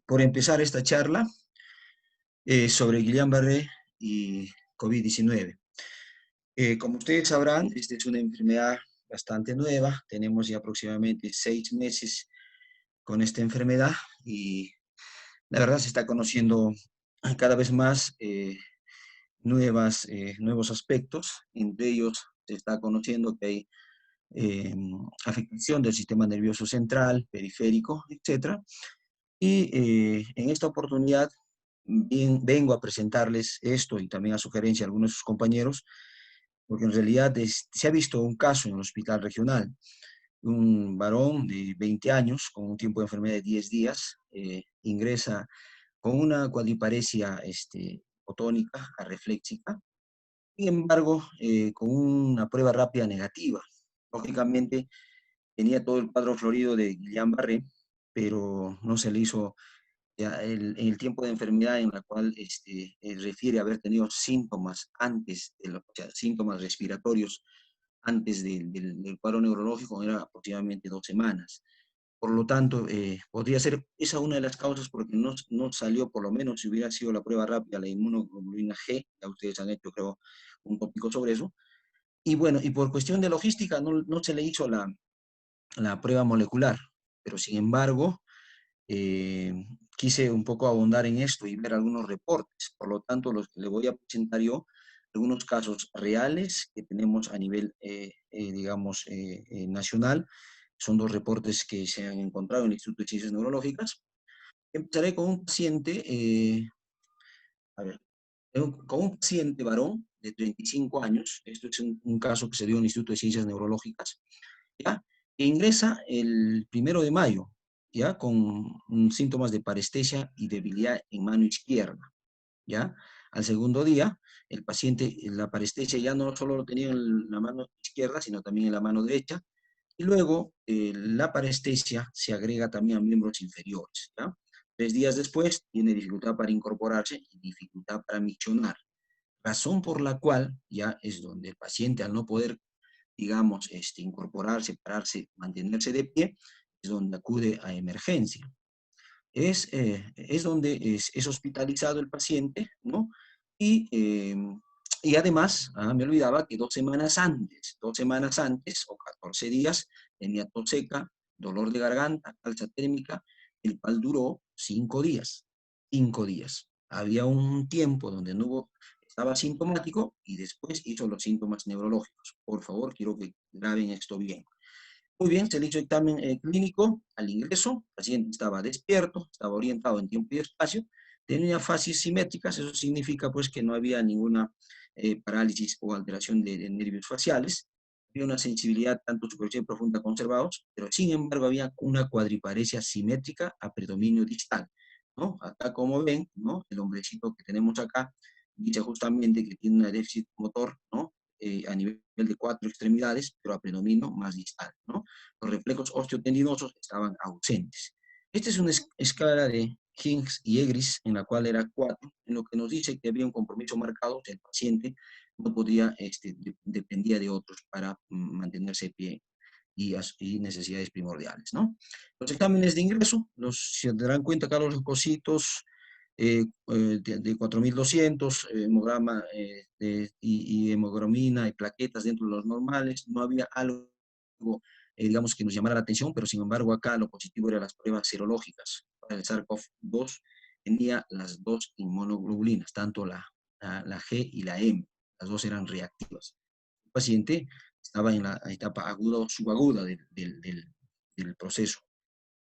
por empezar esta charla sobre Guillain-Barré y COVID-19. Como ustedes sabrán, esta es una enfermedad bastante nueva. Tenemos ya aproximadamente 6 meses con esta enfermedad y la verdad se está conociendo cada vez más nuevos aspectos. Entre ellos se está conociendo que hay afectación del sistema nervioso central, periférico, etcétera. Y en esta oportunidad vengo a presentarles esto y también a sugerencia de algunos de sus compañeros, porque en realidad se ha visto un caso en el hospital regional, un varón de 20 años con un tiempo de enfermedad de 10 días, ingresa con una cuadriparesia otónica, arrefléxica, sin embargo, con una prueba rápida negativa. Lógicamente, tenía todo el cuadro florido de Guillain-Barré, pero no se le hizo ya el tiempo de enfermedad en la cual refiere haber tenido síntomas antes, o sea, síntomas respiratorios antes del cuadro neurológico, era aproximadamente 2 semanas. Por lo tanto, podría ser esa una de las causas porque no salió, por lo menos si hubiera sido la prueba rápida, la inmunoglobulina G, ya ustedes han hecho, creo, un tópico sobre eso. Y bueno, y por cuestión de logística no se le hizo la prueba molecular, pero sin embargo, eh, quise un poco abundar en esto y ver algunos reportes. Por lo tanto, le voy a presentar yo algunos casos reales que tenemos a nivel, digamos, nacional. Son 2 reportes que se han encontrado en el Instituto de Ciencias Neurológicas. Empezaré con un paciente, a ver, con un paciente varón de 35 años. Esto es un caso que se dio en el Instituto de Ciencias Neurológicas, ¿ya? Que ingresa el 1 de mayo, ¿ya? Con síntomas de parestesia y debilidad en mano izquierda, ¿ya? Al segundo día, el paciente, la parestesia ya no solo lo tenía en la mano izquierda, sino también en la mano derecha, y luego la parestesia se agrega también a miembros inferiores, ¿ya? 3 días después, tiene dificultad para incorporarse y dificultad para miccionar, razón por la cual ya es donde el paciente, al no poder, digamos, incorporarse, pararse, mantenerse de pie, es donde acude a emergencia. Es donde es hospitalizado el paciente, ¿no? Y, eh, y además, me olvidaba que 2 semanas antes o 14 días, tenía tos seca, dolor de garganta, alza térmica, el cual duró 5 días. 5 días. Había un tiempo donde no hubo, estaba sintomático y después hizo los síntomas neurológicos. Por favor, quiero que graben esto bien. Muy bien, se le hizo examen clínico al ingreso, el paciente estaba despierto, estaba orientado en tiempo y espacio, tenía fases simétricas, eso significa pues que no había ninguna parálisis o alteración de nervios faciales, había una sensibilidad tanto superficial y profunda conservados, pero sin embargo había una cuadriparesia simétrica a predominio distal, ¿no? Acá como ven, ¿no? El hombrecito que tenemos acá dice justamente que tiene un déficit motor, ¿no? A nivel de 4 extremidades, pero a predominio más distal, ¿no? Los reflejos osteotendinosos estaban ausentes. Esta es una escala de Hinks y Egris, en la cual era 4, en lo que nos dice que había un compromiso marcado, el paciente no podía, dependía de otros para mantenerse de pie y necesidades primordiales, ¿no? Los exámenes de ingreso, se darán cuenta acá los leucocitos de 4200, hemograma y hemoglobina y plaquetas dentro de los normales, no había algo, digamos, que nos llamara la atención, pero sin embargo acá lo positivo eran las pruebas serológicas. Para el SARS-CoV-2 tenía las 2 inmunoglobulinas, tanto la G y la M, las 2 eran reactivas. El paciente estaba en la etapa aguda o subaguda del proceso.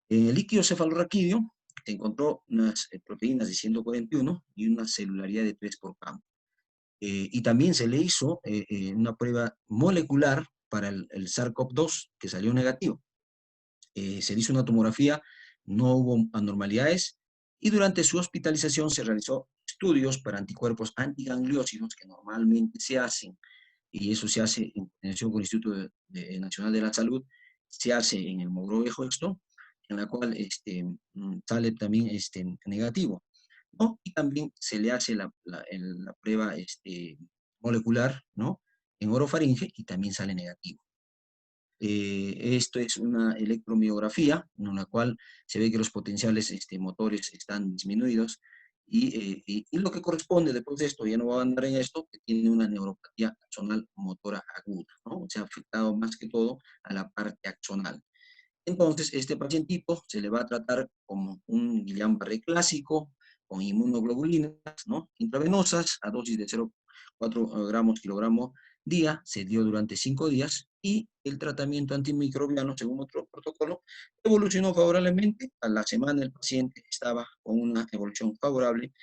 En el líquido cefalorraquídeo se encontró unas proteínas de 141 y una celularidad de 3 por campo. Y también se le hizo una prueba molecular para el SARS-CoV-2 que salió negativo. Se le hizo una tomografía, no hubo anormalidades y durante su hospitalización se realizó estudios para anticuerpos antigangliósidos que normalmente se hacen, y eso se hace en coordinación con el Instituto Nacional de la Salud, se hace en el Mogrovejo esto, en la cual sale también negativo, ¿no? Y también se le hace la prueba molecular, ¿no? En orofaringe y también sale negativo. Esto es una electromiografía en la cual se ve que los potenciales motores están disminuidos y lo que corresponde después de esto, ya no voy a andar en esto, que tiene una neuropatía axonal motora aguda, ¿no? O sea, afectado más que todo a la parte axonal. Entonces, este pacientito se le va a tratar como un Guillain-Barré clásico, con inmunoglobulinas, ¿no? Intravenosas, a dosis de 0,4 gramos kilogramo día, se dio durante 5 días, y el tratamiento antimicrobiano, según otro protocolo, evolucionó favorablemente. A la semana el paciente estaba con una evolución favorable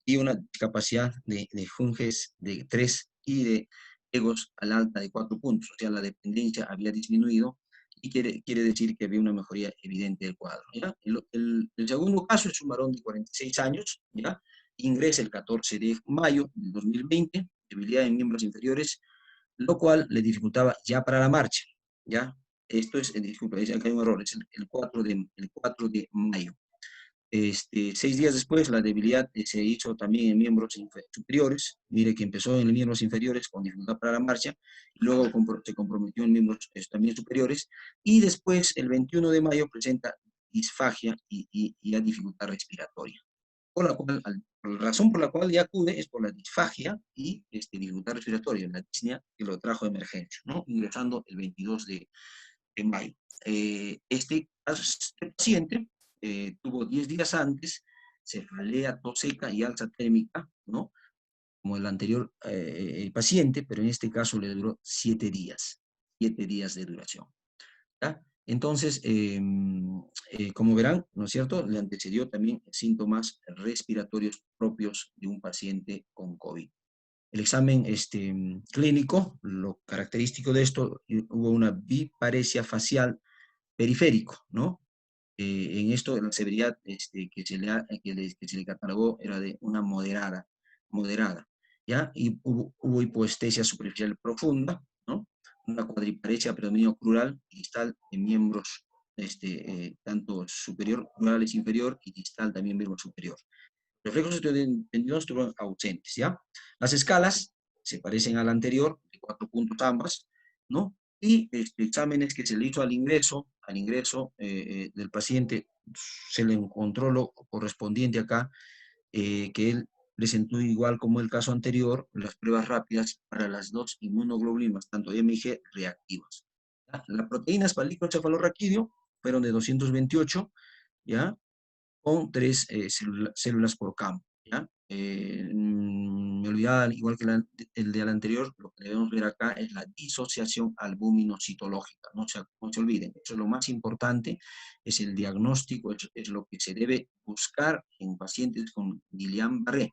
y una discapacidad de Funges de 3 y de egos al alta de 4 puntos, o sea, la dependencia había disminuido y quiere decir que había una mejoría evidente del cuadro, ¿ya? El segundo caso es un varón de 46 años, ¿ya? Ingresa el 14 de mayo del 2020, debilidad en miembros inferiores, lo cual le dificultaba ya para la marcha, ¿ya? Esto es, disculpa, acá hay un error, es el 4 de mayo. 6 días después, la debilidad se hizo también en miembros superiores. Mire que empezó en miembros inferiores con dificultad para la marcha, y luego se comprometió en miembros también superiores, y después, el 21 de mayo, presenta disfagia y ya dificultad respiratoria. Por la cual, la razón por la cual ya acude es por la disfagia y dificultad respiratoria, la disnea, que lo trajo de emergencia, ¿no? Ingresando el 22 de mayo. Este paciente tuvo 10 días antes cefalea, tos seca y alza térmica, ¿no? Como el anterior paciente, pero en este caso le duró 7 días, 7 días de duración, ¿ya? Entonces, como verán, ¿no es cierto?, le antecedió también síntomas respiratorios propios de un paciente con COVID. El examen clínico, lo característico de esto, hubo una biparesia facial periférico, ¿no? En esto la severidad que se le catalogó era de una moderada, ¿ya? Y hubo hipoestesia superficial profunda, ¿no? Una cuadriparesia predominio crural y distal en miembros tanto superior, crurales inferior, y distal también miembro superior. Reflejos extendidos estuvieron ausentes, ¿ya? Las escalas se parecen a la anterior, de 4 puntos ambas, ¿no? Y exámenes que se le hizo al ingreso del paciente, se le encontró lo correspondiente acá, que él presentó igual como el caso anterior, las pruebas rápidas para las dos inmunoglobulinas, tanto M y G, reactivas. ¿Ya? Las proteínas para el cefalorraquídeo fueron de 228, ¿ya? Con 3 células por campo, ¿ya? Me olvidaba, igual que el de la anterior, lo que debemos ver acá es la disociación albuminocitológica. No se olviden, eso es lo más importante, es el diagnóstico, es lo que se debe buscar en pacientes con Guillain-Barré,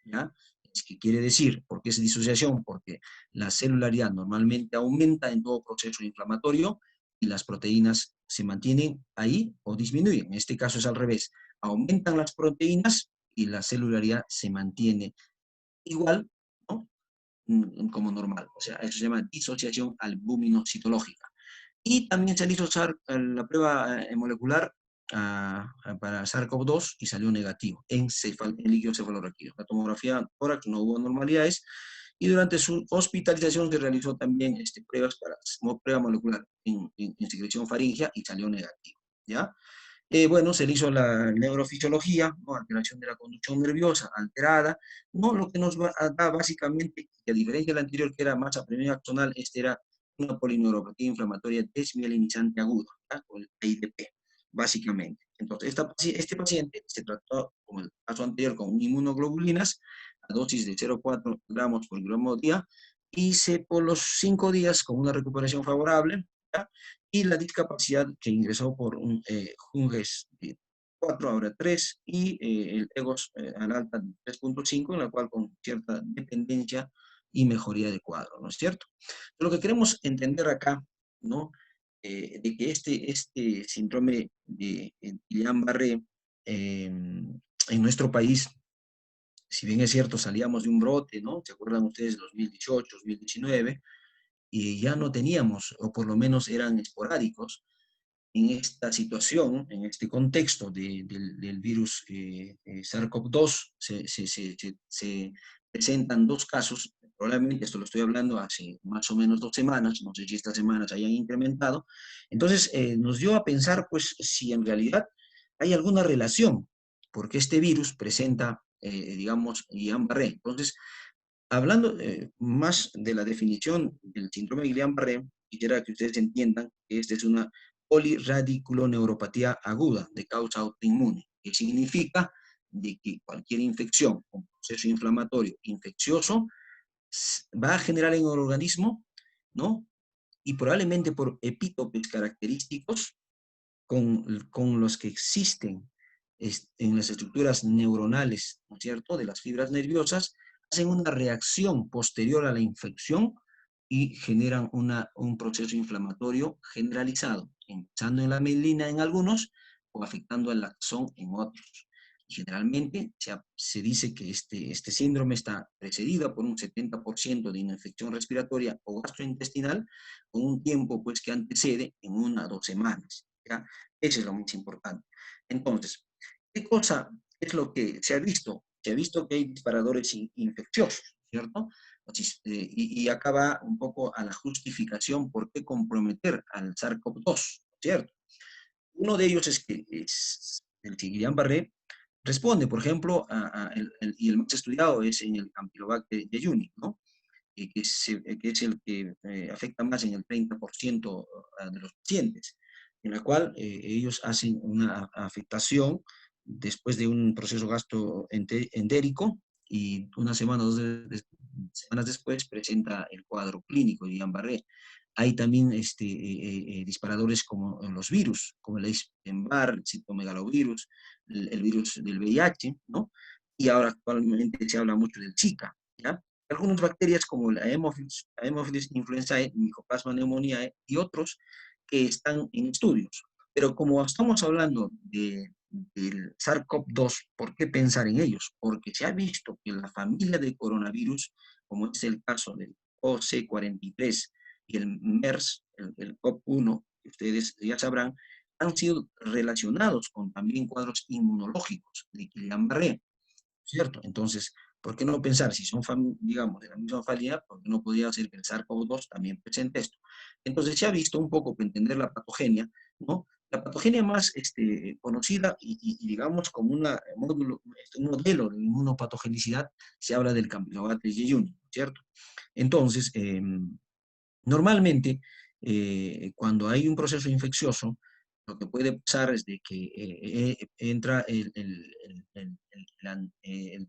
¿ya? Es que quiere decir, ¿por qué es disociación? Porque la celularidad normalmente aumenta en todo proceso inflamatorio y las proteínas se mantienen ahí o disminuyen. En este caso es al revés. Aumentan las proteínas y la celularidad se mantiene igual, ¿no? Como normal. O sea, eso se llama disociación albuminocitológica. Y también se le hizo la prueba molecular para SARS-CoV-2 y salió negativo en líquido cefalorraquídeo. La tomografía tórax no hubo anormalidades, y durante su hospitalización se realizó también pruebas prueba molecular en secreción faríngea y salió negativo, ¿ya? Bueno, se le hizo la neurofisiología, ¿no? Alteración de la conducción nerviosa alterada, ¿no? Lo que nos da básicamente, que a diferencia del anterior, que era más apremia axonal, era una polineuropatía inflamatoria desmielinizante aguda, ¿ya? Con el PIDP, básicamente. Entonces, este paciente se trató, como el caso anterior, con inmunoglobulinas a dosis de 0,4 gramos por gramo día, y por los 5 días con una recuperación favorable, ¿ya? Y la discapacidad que ingresó por un Junges de 4, ahora 3, y el EGOS al alta de 3,5, en la cual con cierta dependencia y mejoría de cuadro, ¿no es cierto? Lo que queremos entender acá, ¿no? De que este síndrome de Guillain-Barré en nuestro país, si bien es cierto, salíamos de un brote, ¿no? ¿Se acuerdan ustedes? 2018, 2019, y ya no teníamos, o por lo menos eran esporádicos. En esta situación, en este contexto del virus SARS-CoV-2, se presentan 2 casos probablemente esto lo estoy hablando hace más o menos 2 semanas, no sé si estas semanas hayan incrementado. Entonces, nos dio a pensar, pues, si en realidad hay alguna relación, porque este virus presenta, digamos, Guillain-Barré. Entonces, hablando más de la definición del síndrome de Guillain-Barré, quisiera que ustedes entiendan que esta es una polirradiculoneuropatía aguda de causa autoinmune, que significa de que cualquier infección o proceso inflamatorio infeccioso va a generar en el organismo, ¿no? Y probablemente por epítopes característicos con los que existen en las estructuras neuronales, ¿no es cierto?, de las fibras nerviosas, hacen una reacción posterior a la infección y generan un proceso inflamatorio generalizado, empezando en la mielina en algunos o afectando al axón en otros. Y generalmente se dice que este síndrome está precedido por un 70% de una infección respiratoria o gastrointestinal, con un tiempo pues, que antecede en 1 o 2 semanas. ¿Ya? Eso es lo más importante. Entonces, ¿qué cosa es lo que se ha visto? Se ha visto que hay disparadores infecciosos, ¿cierto? Entonces, y acá va un poco a la justificación por qué comprometer al SARS-CoV-2, ¿cierto? Uno de ellos es que el Guillain-Barré responde, por ejemplo, y el más estudiado es en el Campylobacter jejuni, ¿no? Que es el que afecta más en el 30% de los pacientes, en la cual ellos hacen una afectación después de un proceso gastroentérico y una semana o 2 semanas después presenta el cuadro clínico de Guillain-Barré. Hay también disparadores como los virus, como el Epstein-Barr, el citomegalovirus, el virus del VIH, ¿no? Y ahora actualmente se habla mucho del Zika, ¿ya? Algunas bacterias como la Haemophilus influenzae, Mycoplasma pneumoniae y otros que están en estudios. Pero como estamos hablando del SARS-CoV-2, ¿por qué pensar en ellos? Porque se ha visto que la familia de coronavirus, como es el caso del OC43 y el MERS, el CoV-1, que ustedes ya sabrán, han sido relacionados con también cuadros inmunológicos de Guillain-Barré, ¿cierto? Entonces, ¿por qué no pensar, si son, digamos, de la misma familia, por qué no podría ser que el SARS-CoV-2 también presente esto? Entonces, se ha visto un poco para entender la patogenia, ¿no? La patogenia más conocida y digamos como un modelo de inmunopatogenicidad, se habla del Campylobacter jejuni, ¿cierto? Entonces, normalmente, cuando hay un proceso infeccioso, lo que puede pasar es de que entra el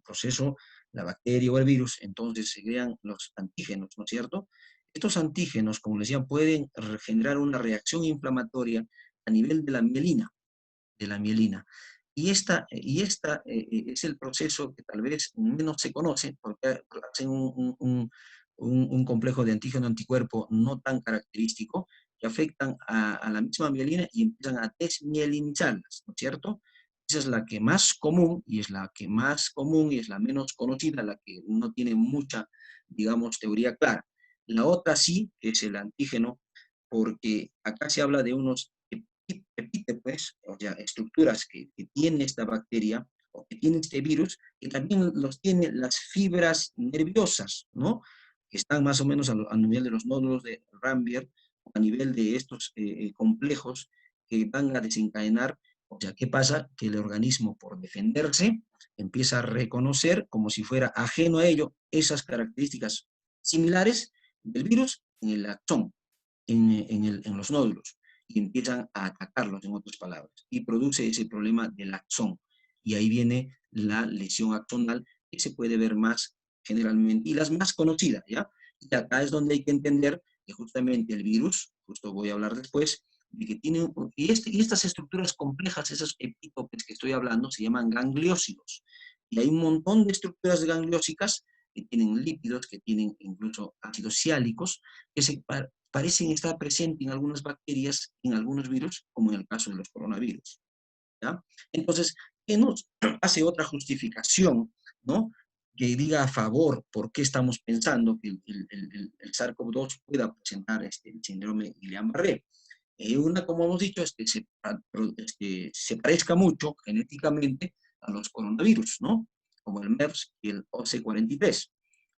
proceso, la bacteria o el virus, entonces se crean los antígenos, ¿no es cierto? Estos antígenos, como les decía, pueden generar una reacción inflamatoria a nivel de la mielina. Y esta es el proceso que tal vez menos se conoce, porque hacen un complejo de antígeno-anticuerpo no tan característico, que afectan a la misma mielina y empiezan a desmielinizarlas, ¿no es cierto? Esa es la que más común, y es la que más común y es la menos conocida, la que no tiene mucha, digamos, teoría clara. La otra sí, que es el antígeno, porque acá se habla de unos epítopes, o sea, estructuras que tiene esta bacteria o que tiene este virus, que también los tiene las fibras nerviosas, ¿no? Que están más o menos a nivel de los nódulos de Rambier, a nivel de estos complejos que van a desencadenar. O sea, ¿qué pasa? Que el organismo, por defenderse, empieza a reconocer como si fuera ajeno a ello esas características similares del virus en el axón, en los nódulos, y empiezan a atacarlos, en otras palabras, y produce ese problema del axón. Y ahí viene la lesión axonal, que se puede ver más generalmente, y las más conocidas, ¿ya? Y acá es donde hay que entender que justamente el virus, justo voy a hablar después, de que tiene, y estas estructuras complejas, esos epítopes que estoy hablando, se llaman gangliósidos. Y hay un montón de estructuras gangliósicas que tienen lípidos, que tienen incluso ácidos siálicos, que parecen estar presentes en algunas bacterias, en algunos virus, como en el caso de los coronavirus, ¿ya? Entonces, ¿qué nos hace otra justificación, ¿no? Que diga a favor por qué estamos pensando que el SARS-CoV-2 pueda presentar el síndrome de Guillain-Barré? Una, como hemos dicho, es que se parezca mucho genéticamente a los coronavirus, ¿no? Como el MERS y el OC43.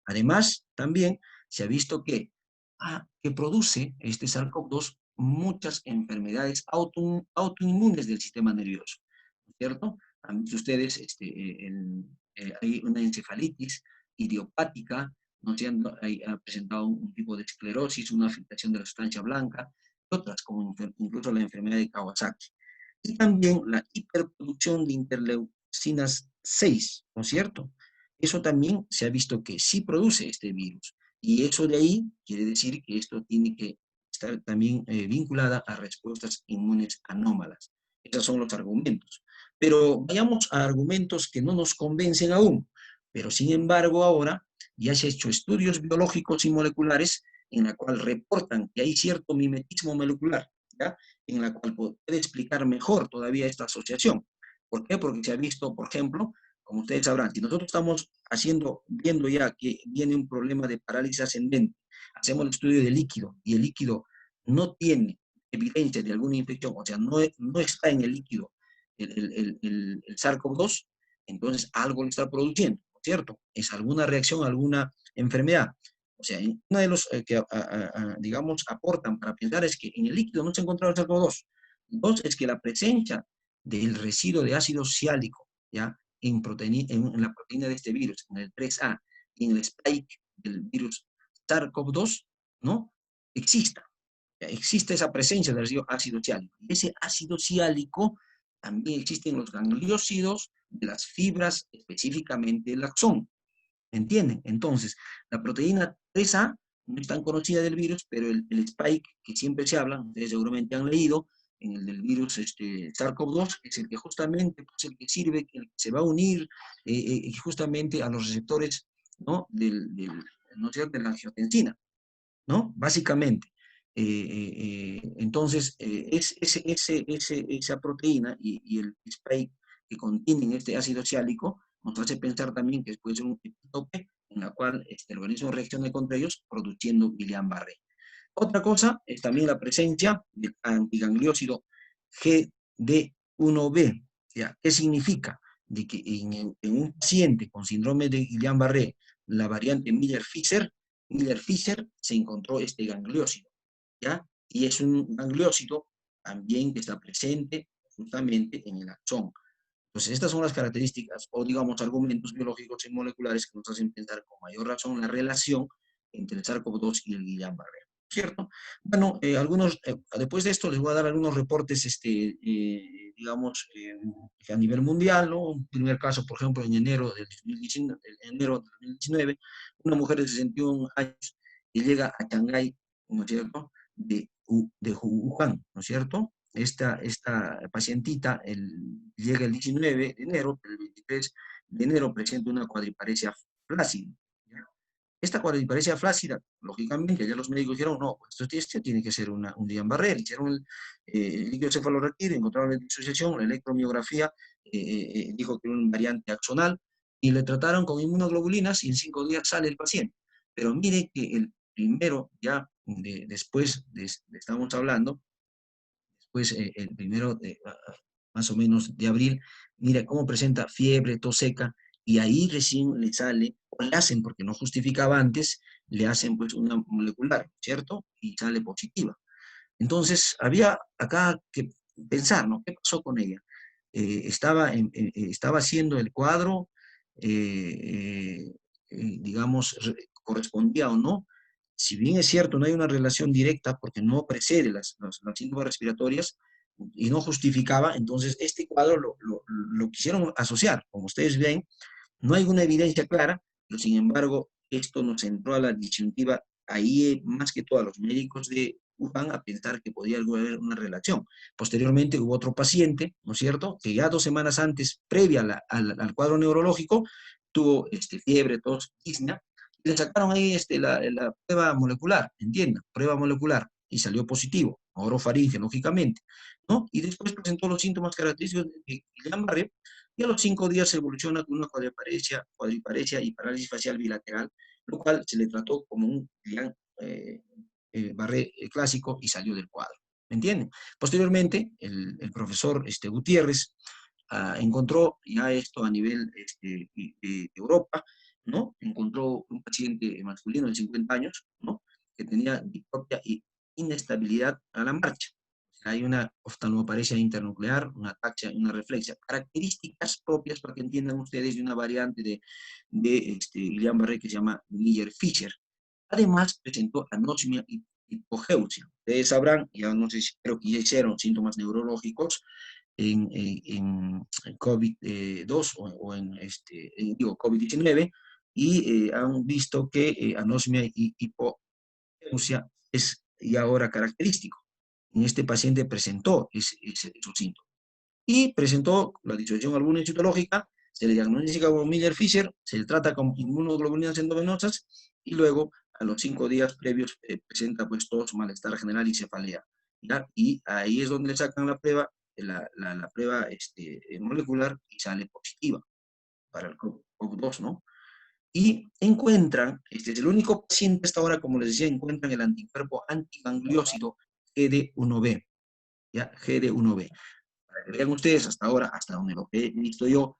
Además, también se ha visto que produce este SARS-CoV-2 muchas enfermedades autoinmunes del sistema nervioso, ¿no es cierto? Han visto ustedes, hay una encefalitis idiopática, ¿no es cierto? Ha presentado un tipo de esclerosis, una afectación de la sustancia blanca, y otras, como incluso la enfermedad de Kawasaki. Y también la hiperproducción de interleucinas 6, ¿no es cierto? Eso también se ha visto que sí produce este virus. Y eso de ahí quiere decir que esto tiene que estar también vinculada a respuestas inmunes anómalas. Esos son los argumentos. Pero vayamos a argumentos que no nos convencen aún. Pero sin embargo ahora ya se han hecho estudios biológicos y moleculares en la cual reportan que hay cierto mimetismo molecular, ¿ya? En la cual puede explicar mejor todavía esta asociación. ¿Por qué? Porque se ha visto, por ejemplo, como ustedes sabrán, si nosotros estamos viendo ya que viene un problema de parálisis ascendente, hacemos el estudio del líquido y el líquido no tiene evidencia de alguna infección, o sea, no está en el líquido el SARS-CoV-2, entonces algo lo está produciendo, ¿cierto? Es alguna reacción, alguna enfermedad. O sea, una de los que, digamos, aportan para pensar es que en el líquido no se ha encontrado el SARS-CoV-2. Dos, es que la presencia del residuo de ácido ciálico, ¿ya? En la proteína de este virus, en el 3A, y en el spike del virus SARS-CoV-2, ¿no? Exista. Existe esa presencia del ácido ciálico. Y ese ácido ciálico también existe en los gangliósidos de las fibras, específicamente el axón. ¿Entienden? Entonces, la proteína 3A no es tan conocida del virus, pero el spike que siempre se habla, ustedes seguramente han leído, en el del virus SARS-CoV-2, es el que justamente pues, el que sirve, el que se va a unir justamente a los receptores, ¿no? ¿No es cierto? De la angiotensina, ¿no? Básicamente. Entonces, esa proteína y el spike que contienen este ácido ciálico nos hace pensar también que puede ser un epítope en la cual el organismo reacciona contra ellos produciendo Guillain-Barré. Otra cosa es también la presencia del antigangliósido GD1B. ¿Ya? ¿Qué significa? De que en un paciente con síndrome de Guillain-Barré, la variante Miller-Fisher se encontró este gangliósido, ¿ya? Y es un gangliósido también que está presente justamente en el axón. Entonces, estas son las características o, digamos, argumentos biológicos y moleculares que nos hacen pensar con mayor razón la relación entre el SARS-CoV-2 y el Guillain-Barré, ¿cierto? Bueno, después de esto les voy a dar algunos reportes, digamos, a nivel mundial, ¿no? Un primer caso, por ejemplo, en enero del 2019, una mujer de 61 años que llega a Shanghái, ¿no es cierto?, de Wuhan, ¿no es cierto? Esta pacientita llega el 19 de enero, pero el 23 de enero presenta una cuadriparesia flácida. ¿Ya? Esta cuadriparesia flácida, lógicamente, ya los médicos dijeron, no, pues esto tiene que ser un Guillain-Barré. Hicieron el líquido cefalorraquídeo, encontraron la disociación, la electromiografía dijo que era una variante axonal, y le trataron con inmunoglobulinas y en 5 días sale el paciente. Pero mire que el primero, ya estamos hablando, pues el primero más o menos de abril, mira cómo presenta fiebre, tos seca, y ahí recién le sale, o le hacen, porque no justificaba antes, le hacen pues una molecular, ¿cierto? Y sale positiva. Entonces, había acá que pensar, ¿no? ¿Qué pasó con ella? Estaba haciendo el cuadro, digamos, correspondía o no. Si bien es cierto, no hay una relación directa porque no precede las síntomas respiratorias y no justificaba, entonces este cuadro lo quisieron asociar. Como ustedes ven, no hay una evidencia clara, pero sin embargo, esto nos entró a la disyuntiva ahí, más que todo a los médicos de Wuhan, a pensar que podía haber una relación. Posteriormente hubo otro paciente, ¿no es cierto?, que ya 2 semanas antes, previa al cuadro neurológico, tuvo fiebre, tos, disnea, y le sacaron ahí la prueba molecular, entienda, prueba molecular, y salió positivo, orofaringe, lógicamente, ¿no? Y después presentó los síntomas característicos de Guillain-Barré, y a los 5 días se evoluciona con una cuadriparesia y parálisis facial bilateral, lo cual se le trató como un Guillain-Barré clásico y salió del cuadro. ¿Me entienden? Posteriormente, el profesor Gutiérrez encontró ya esto a nivel de Europa, ¿no? Encontró un paciente masculino de 50 años, ¿no? Que tenía diplopia y inestabilidad a la marcha. Hay una oftalmoparesia internuclear, una ataxia y una reflexia. Características propias para que entiendan ustedes de una variante de Guillain-Barré que se llama Miller-Fisher. Además, presentó anosmia y hipogeusia. Ustedes sabrán, ya no sé si creo que ya hicieron síntomas neurológicos en COVID-2 o en, digo, COVID-19 y han visto que anosmia y hipogeusia es ya ahora característico. En este paciente presentó esos síntomas. Y presentó la disociación albúmina citológica, se le diagnostica como Miller-Fisher, se le trata con inmunoglobulinas endovenosas y luego a los 5 días previos presenta pues tos, malestar general y cefalea. ¿Ya? Y ahí es donde le sacan la prueba, la prueba molecular y sale positiva para el COVID-2, ¿no? Y encuentran, este es el único paciente hasta ahora, como les decía, encuentran el anticuerpo antigangliósido GD1B, ¿ya? GD1B. Para que vean ustedes hasta ahora, hasta donde lo que he visto yo,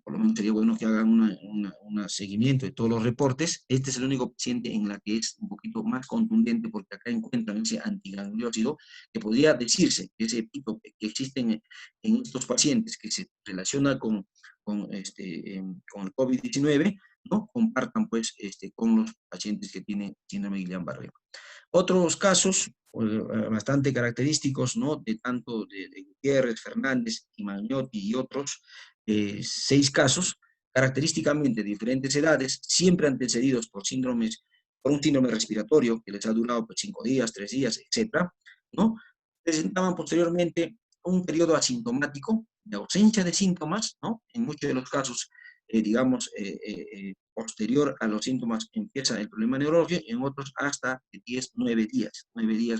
por lo menos sería bueno que hagan un seguimiento de todos los reportes. Este es el único paciente en la que es un poquito más contundente porque acá encuentran ese antigangliósido que podría decirse que ese epítope que existe en estos pacientes que se relaciona con el COVID-19, ¿no? Compartan pues con los pacientes que tienen síndrome de Guillain-Barré. Otros casos bastante característicos, ¿no? De tanto de Gutiérrez, Fernández y Magnotti y otros, 6 casos, característicamente de diferentes edades, siempre antecedidos por un síndrome respiratorio que les ha durado pues, 5 días, 3 días, etcétera, ¿no? Presentaban posteriormente un periodo asintomático de ausencia de síntomas, ¿no? En muchos de los casos, digamos, posterior a los síntomas empieza el problema neurológico, en otros hasta 10, 9 días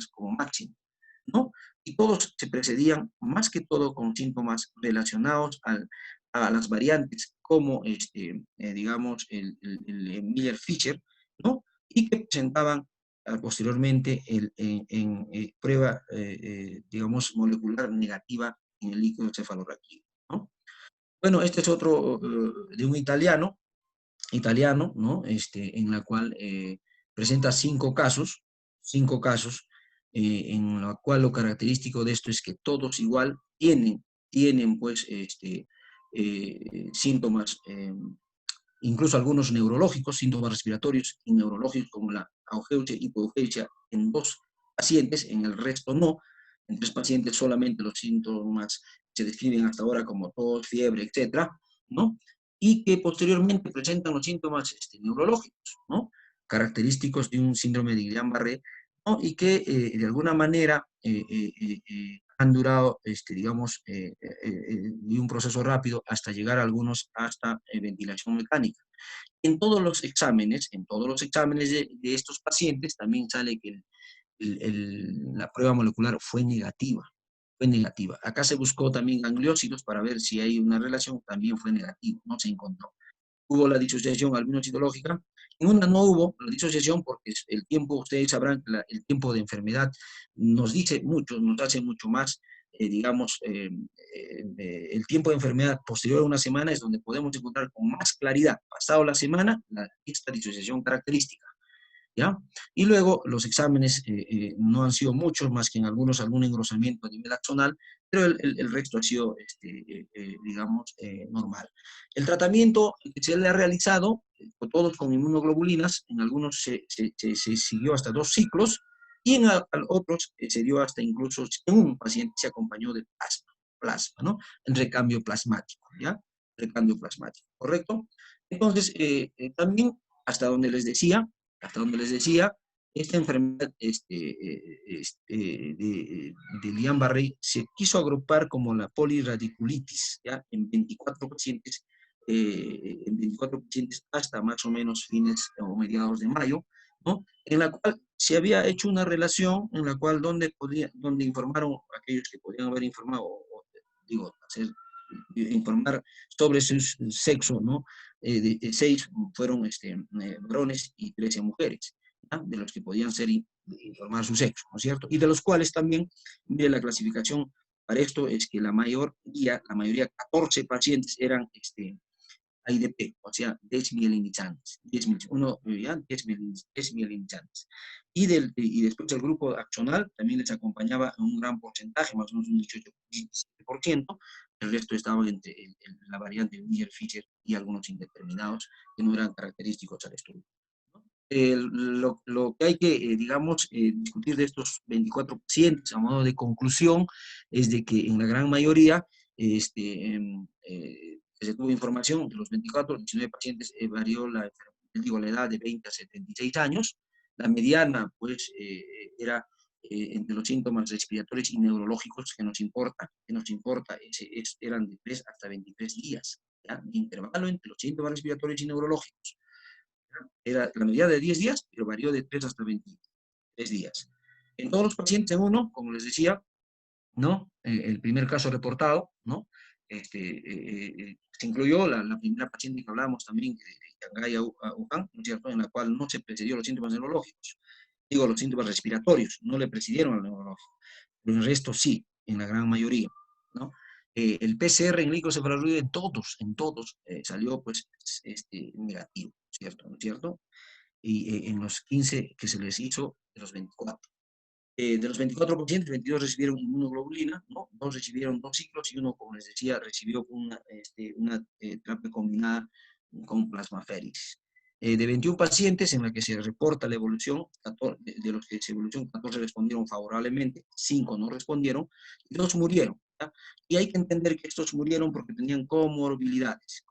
como máximo, ¿no? Y todos se precedían más que todo con síntomas relacionados a las variantes como, digamos, el Miller-Fisher, ¿no? Y que presentaban posteriormente prueba, digamos, molecular negativa en el líquido encefalorraquídeo, ¿no? Bueno, este es otro de un italiano, ¿no? En la cual presenta 5 casos, en la cual lo característico de esto es que todos igual tienen pues, síntomas, incluso algunos neurológicos, síntomas respiratorios y neurológicos como la augeusia y hipogeusia en 2 pacientes, en el resto no. En 3 pacientes solamente los síntomas se describen hasta ahora como tos, fiebre, etcétera, ¿no? Y que posteriormente presentan los síntomas neurológicos, ¿no? Característicos de un síndrome de Guillain-Barré, ¿no? Y que de alguna manera han durado, digamos, de un proceso rápido hasta llegar a algunos hasta ventilación mecánica. En todos los exámenes de estos pacientes también sale que la prueba molecular fue negativa. Fue negativa. Acá se buscó también gangliósidos para ver si hay una relación, también fue negativo, no se encontró. Hubo la disociación albino-citológica, en una no hubo la disociación porque el tiempo, ustedes sabrán que el tiempo de enfermedad nos dice mucho, nos hace mucho más, digamos, el tiempo de enfermedad posterior a una semana es donde podemos encontrar con más claridad, pasado la semana, esta disociación característica. ¿Ya? Y luego los exámenes no han sido muchos, más que en algunos algún engrosamiento a nivel axonal, pero el resto ha sido, digamos, normal. El tratamiento que se le ha realizado, todos con inmunoglobulinas, en algunos se siguió hasta 2 ciclos, y en otros se dio hasta incluso, en un paciente se acompañó de plasma, ¿no? El recambio plasmático, ¿ya? Recambio plasmático, ¿correcto? Entonces, también, hasta donde les decía, esta enfermedad de Guillain-Barré se quiso agrupar como la poliradiculitis, ¿ya? En 24 pacientes hasta más o menos fines o mediados de mayo, ¿no? En la cual se había hecho una relación en la cual donde informaron aquellos que podían haber informado, digo, informar sobre su sexo, ¿no? 6 fueron varones y 13 mujeres, ¿ya? De los que podían informar su sexo, ¿no es cierto? Y de los cuales también, de la clasificación para esto es que la mayoría, 14 pacientes eran AIDP, o sea, desmielinizantes, 10 mielinizantes. Y después el grupo axonal también les acompañaba en un gran porcentaje, más o menos un 18-17%, el resto estaban entre la variante Miller-Fisher y algunos indeterminados que no eran característicos al estudio. Lo que hay que, digamos, discutir de estos 24 pacientes a modo de conclusión es de que en la gran mayoría se tuvo información de los 24, 19 pacientes varió la edad de 20 a 76 años. La mediana, pues, era entre los síntomas respiratorios y neurológicos que nos importa eran de 3 hasta 23 días, ¿ya? De intervalo entre los síntomas respiratorios y neurológicos. Era la medida de 10 días, pero varió de 3 hasta 23 días. En todos los pacientes en uno, como les decía, ¿no? El primer caso reportado, ¿no? Se incluyó la primera paciente que hablábamos también, de Shanghái a Wuhan, ¿no es cierto?, en la cual no se precedió los síntomas neurológicos. Digo, los síntomas respiratorios, no le precedieron al neurológico. Pero en el resto sí, en la gran mayoría, ¿no? El PCR en glicocefaluria en todos salió, pues, negativo, ¿cierto? ¿No es cierto? Y en los 15 que se les hizo, de los 24. De los 24 pacientes, 22 recibieron inmunoglobulina, ¿no? 2 recibieron 2 ciclos y uno, como les decía, recibió una terapia combinada con plasmaféresis. De 21 pacientes en la que se reporta la evolución, de los que se evolución, 14 respondieron favorablemente, 5 no respondieron y 2 murieron. ¿Ya? Y hay que entender que estos murieron porque tenían comorbilidades.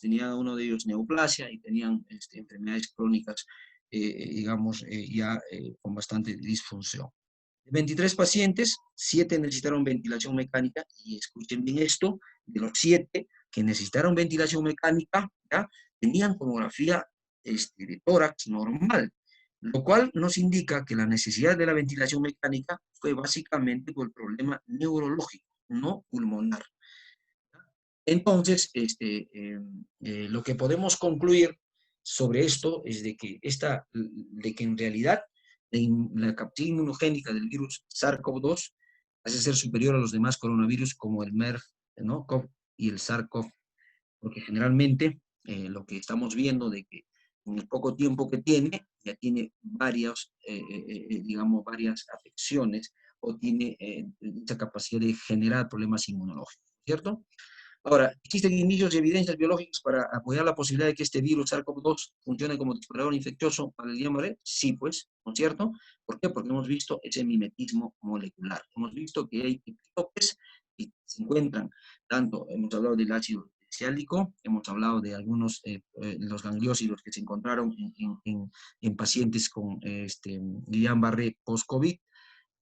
Tenía uno de ellos neoplasia y tenían enfermedades crónicas, digamos, ya con bastante disfunción. De 23 pacientes, 7 necesitaron ventilación mecánica, y escuchen bien esto, de los 7 que necesitaron ventilación mecánica, ¿ya? Tenían tomografía de tórax normal, lo cual nos indica que la necesidad de la ventilación mecánica fue básicamente por el problema neurológico, no pulmonar. Entonces, lo que podemos concluir sobre esto es de que en realidad la capacidad inmunogénica del virus SARS-CoV-2 hace ser superior a los demás coronavirus como el MERS, ¿no?, CoV y el SARS-CoV, porque generalmente lo que estamos viendo de que en el poco tiempo que tiene, ya tiene digamos, varias afecciones o tiene esa capacidad de generar problemas inmunológicos, ¿cierto? Ahora, ¿existen indicios y evidencias biológicas para apoyar la posibilidad de que este virus SARS-CoV-2 funcione como disparador infeccioso para el Guillain-Barré? Sí, pues, ¿no es cierto? ¿Por qué? Porque hemos visto ese mimetismo molecular. Hemos visto que hay epitopes que se encuentran, tanto, hemos hablado del ácido siálico, hemos hablado de algunos, los gangliósidos que se encontraron en pacientes con Guillain-Barré post-COVID.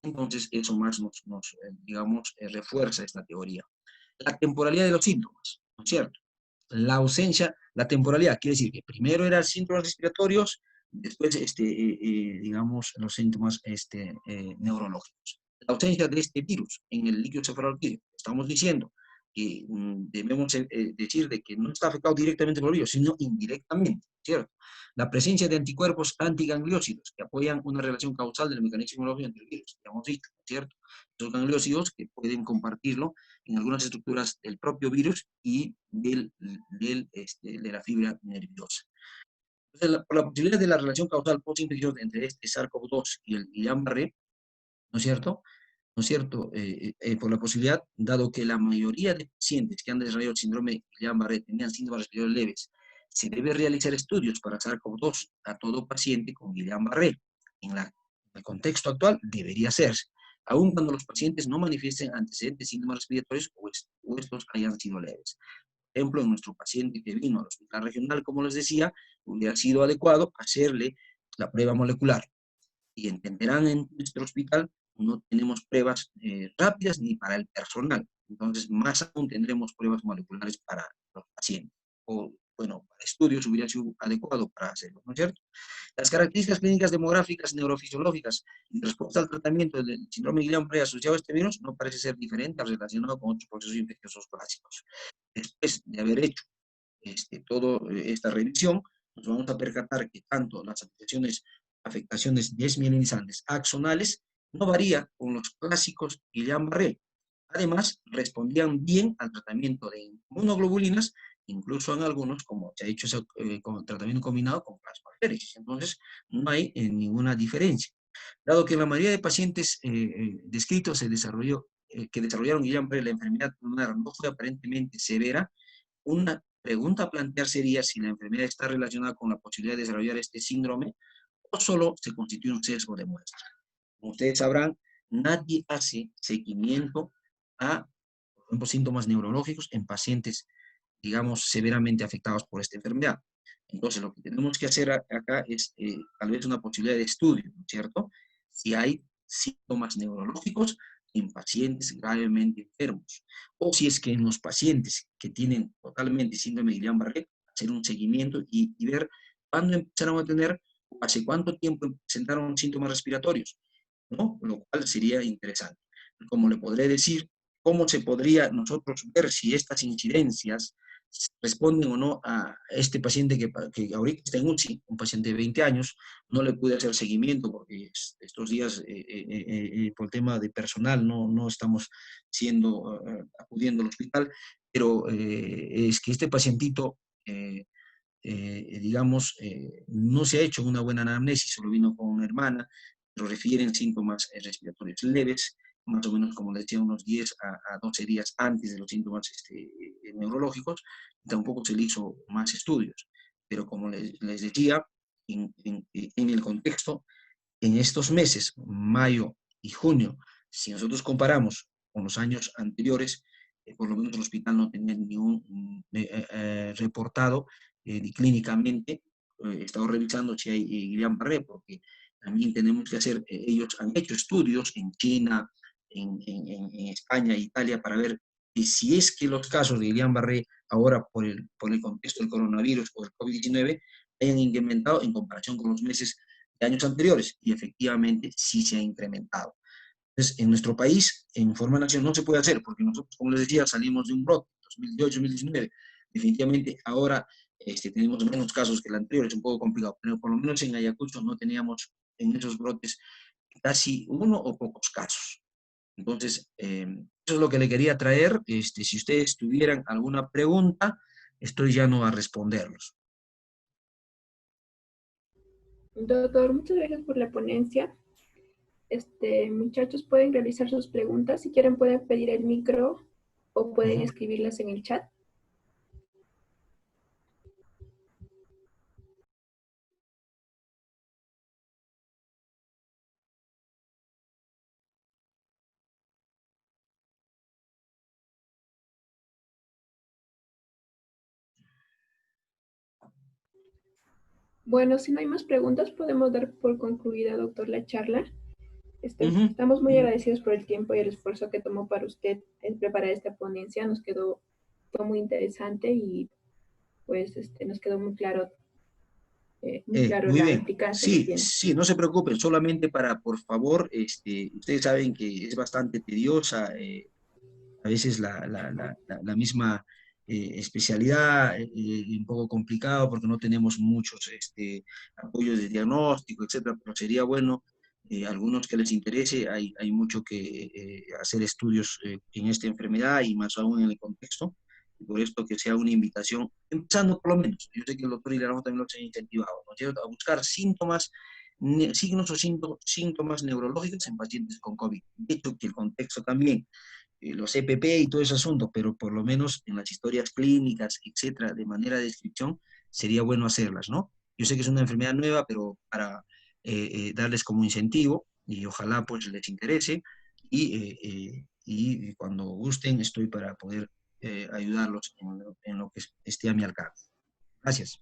Entonces, eso más digamos, refuerza esta teoría. La temporalidad de los síntomas, ¿no es cierto? La temporalidad quiere decir que primero eran síntomas respiratorios, después, digamos, los síntomas neurológicos. La ausencia de este virus en el líquido cefalorraquídeo, estamos diciendo que debemos decir de que no está afectado directamente por el virus, sino indirectamente, ¿cierto? La presencia de anticuerpos antigangliósidos que apoyan una relación causal del mecanismo inmunológico entre el virus, ya hemos dicho, ¿cierto? Los gangliósidos que pueden compartirlo en algunas estructuras del propio virus y de la fibra nerviosa. Entonces, por la posibilidad de la relación causal post-infecciosa entre este SARS-CoV-2 y el Guillain-Barré, ¿no es cierto? ¿No es cierto? Por la posibilidad, dado que la mayoría de pacientes que han desarrollado el síndrome de Guillain-Barré tenían síntomas respiratorios leves, se debe realizar estudios para SARS-CoV-2 a todo paciente con Guillain-Barré. En el contexto actual debería hacerse, aun cuando los pacientes no manifiesten antecedentes síntomas respiratorios o estos hayan sido leves. Por ejemplo, en nuestro paciente que vino al hospital regional, como les decía, hubiera sido adecuado hacerle la prueba molecular. Y entenderán, en nuestro hospital no tenemos pruebas rápidas ni para el personal. Entonces, más aún tendremos pruebas moleculares para los pacientes. O, bueno, para estudios hubiera sido adecuado para hacerlo, ¿no es cierto? Las características clínicas demográficas, neurofisiológicas y respuesta al tratamiento del síndrome de Guillain-Barré asociado a este virus no parece ser diferente al relacionado con otros procesos infecciosos clásicos. Después de haber hecho toda esta revisión, nos vamos a percatar que tanto las afectaciones desmielinizantes axonales no varía con los clásicos Guillain-Barré. Además, respondían bien al tratamiento de inmunoglobulinas incluso en algunos, como se ha hecho con tratamiento combinado con plasmaféresis. Entonces, no hay ninguna diferencia. Dado que la mayoría de pacientes descritos que desarrollaron Guillain-Barré, la enfermedad pulmonar no fue aparentemente severa, una pregunta a plantear sería si la enfermedad está relacionada con la posibilidad de desarrollar este síndrome o solo se constituye un sesgo de muestra. Como ustedes sabrán, nadie hace seguimiento a, por ejemplo, síntomas neurológicos en pacientes, digamos, severamente afectados por esta enfermedad. Entonces, lo que tenemos que hacer acá es tal vez una posibilidad de estudio, ¿no es cierto? Si hay síntomas neurológicos en pacientes gravemente enfermos, o si es que en los pacientes que tienen totalmente síndrome de Guillain-Barré, hacer un seguimiento y ver cuándo empezaron a tener, hace cuánto tiempo presentaron síntomas respiratorios, ¿no? Lo cual sería interesante. Como le podré decir, ¿cómo se podría nosotros ver si estas incidencias responden o no a este paciente que ahorita está en UCI, un paciente de 20 años? No le pude hacer seguimiento porque estos días, por el tema de personal, no estamos acudiendo al hospital, pero es que este pacientito, digamos, no se ha hecho una buena anamnesis, solo vino con una hermana, pero refieren síntomas respiratorios leves, más o menos, como les decía, unos 10 a 12 días antes de los síntomas neurológicos, y tampoco se le hizo más estudios. Pero como les decía, en el contexto, en estos meses, mayo y junio, si nosotros comparamos con los años anteriores, por lo menos el hospital no tenía ningún reportado clínicamente. He estado revisando si hay Guillain-Barré, porque también tenemos que hacer, ellos han hecho estudios en China, en España e Italia para ver si es que los casos de Guillain-Barré ahora por el contexto del coronavirus o del COVID-19 hayan incrementado en comparación con los meses de años anteriores, y efectivamente sí se ha incrementado. Entonces, en nuestro país, en forma nacional, no se puede hacer, porque nosotros, como les decía, salimos de un brote, 2018-2019. Definitivamente ahora tenemos menos casos que el anterior, es un poco complicado, pero por lo menos en Ayacucho no teníamos en esos brotes casi uno o pocos casos. Entonces, eso es lo que le quería traer. Si ustedes tuvieran alguna pregunta, estoy llano a responderlos. Doctor, muchas gracias por la ponencia. Muchachos, pueden realizar sus preguntas. Si quieren, pueden pedir el micro o pueden escribirlas en el chat. Bueno, si no hay más preguntas, podemos dar por concluida, doctor, la charla. Estamos muy agradecidos por el tiempo y el esfuerzo que tomó para usted en preparar esta ponencia. Fue muy interesante y pues nos quedó muy claro Muy la bien. eficacia que Sí, tiene. sí, no se preocupen, solamente por favor, ustedes saben que es bastante tediosa, a veces la misma especialidad, un poco complicado porque no tenemos muchos apoyos de diagnóstico, etcétera, pero sería bueno, algunos que les interese, hay mucho que hacer estudios en esta enfermedad y más aún en el contexto. Por esto que sea una invitación, empezando por lo menos, yo sé que el doctor Hilaramo también lo ha incentivado, ¿no es cierto?, a buscar signos o síntomas neurológicos en pacientes con COVID. De hecho, que el contexto también, los EPP y todo ese asunto, pero por lo menos en las historias clínicas, etcétera, de manera de descripción, sería bueno hacerlas, ¿no? Yo sé que es una enfermedad nueva, pero para darles como incentivo, y ojalá pues les interese, y cuando gusten estoy para poder ayudarlos en lo que esté a mi alcance. Gracias.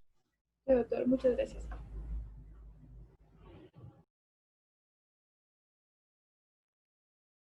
Doctor, muchas gracias.